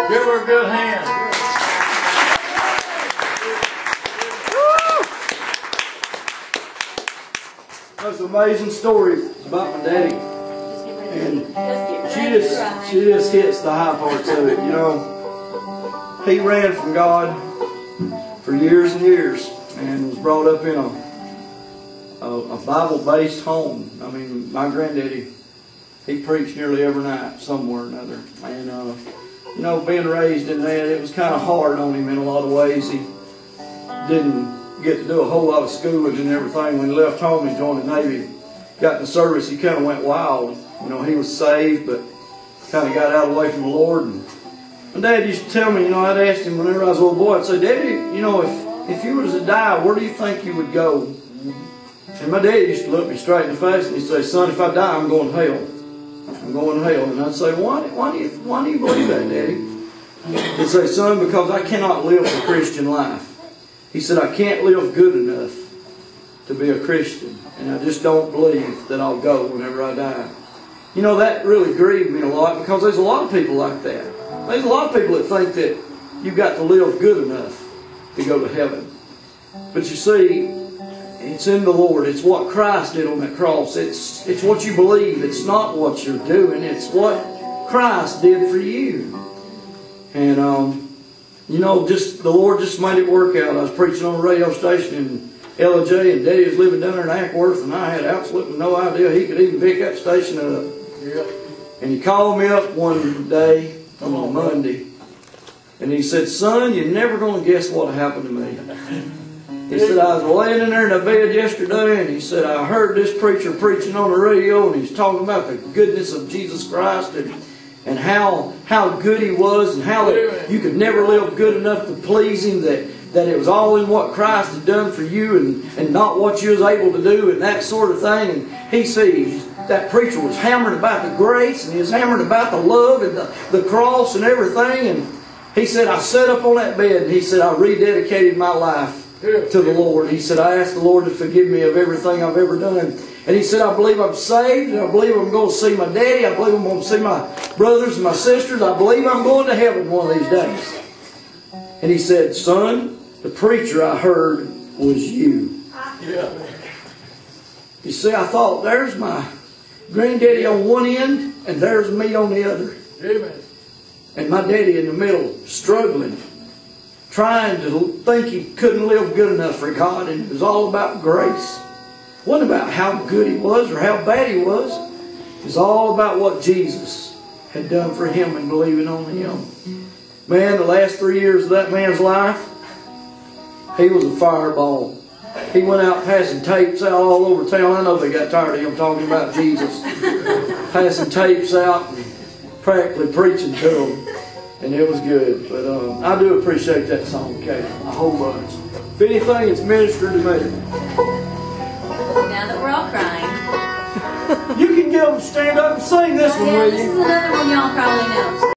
Give her a good hand. That's an amazing story about my daddy. And she just hits the high parts of it, you know. He ran from God for years and years and was brought up in a Bible-based home. I mean, my granddaddy, he preached nearly every night somewhere or another. And, you know, being raised in that, it was kind of hard on him in a lot of ways. He didn't get to do a whole lot of schooling and everything. When he left home, he joined the Navy. Got in the service, he kind of went wild. You know, he was saved, but kind of got out of the way from the Lord. And my dad used to tell me, you know, I'd ask him whenever I was a little boy, I'd say, Daddy, you know, if you was to die, where do you think you would go? And my dad used to look me straight in the face and he'd say, son, if I die, I'm going to hell. I'm going to hell. And I'd say, why do you believe that, Daddy? He'd say, son, because I cannot live the Christian life. He said, I can't live good enough to be a Christian. And I just don't believe that I'll go whenever I die. You know, that really grieved me a lot because there's a lot of people like that. There's a lot of people that think that you've got to live good enough to go to heaven. But you see, it's in the Lord. It's what Christ did on that cross. It's what you believe. It's not what you're doing. It's what Christ did for you. And, you know, just the Lord just made it work out. I was preaching on a radio station in L.J. and Daddy was living down there in Ackworth, and I had absolutely no idea he could even pick that station up. Yep. And he called me up one day on a Monday, and he said, son, you're never going to guess what happened to me. He said, I was laying in there in the bed yesterday, and he said, I heard this preacher preaching on the radio, and he's talking about the goodness of Jesus Christ, and how good he was, and how you could never live good enough to please him, that it was all in what Christ had done for you and not what you was able to do and that sort of thing. And he sees that preacher was hammering about the grace and he was hammering about the love and the cross and everything. And he said, I sat up on that bed and he said, I rededicated my life to the Lord. He said, I asked the Lord to forgive me of everything I've ever done. And he said, I believe I'm saved, and I believe I'm going to see my daddy. I believe I'm going to see my brothers and my sisters. I believe I'm going to heaven one of these days. And he said, son, the preacher I heard was you. Yeah. You see, I thought, there's my granddaddy on one end, and there's me on the other. Amen. And my daddy in the middle, struggling, trying to think he couldn't live good enough for God, and it was all about grace. It wasn't about how good he was or how bad he was. It was all about what Jesus had done for him and believing on him. Man, the last 3 years of that man's life, he was a fireball. He went out passing tapes out all over town. I know they got tired of him talking about Jesus. Passing tapes out and practically preaching to them. And it was good. But I do appreciate that song, Kate, a whole bunch. If anything, it's ministered to me. Now that we're all crying. You can get them to stand up and sing this one with you. This is another one y'all probably know.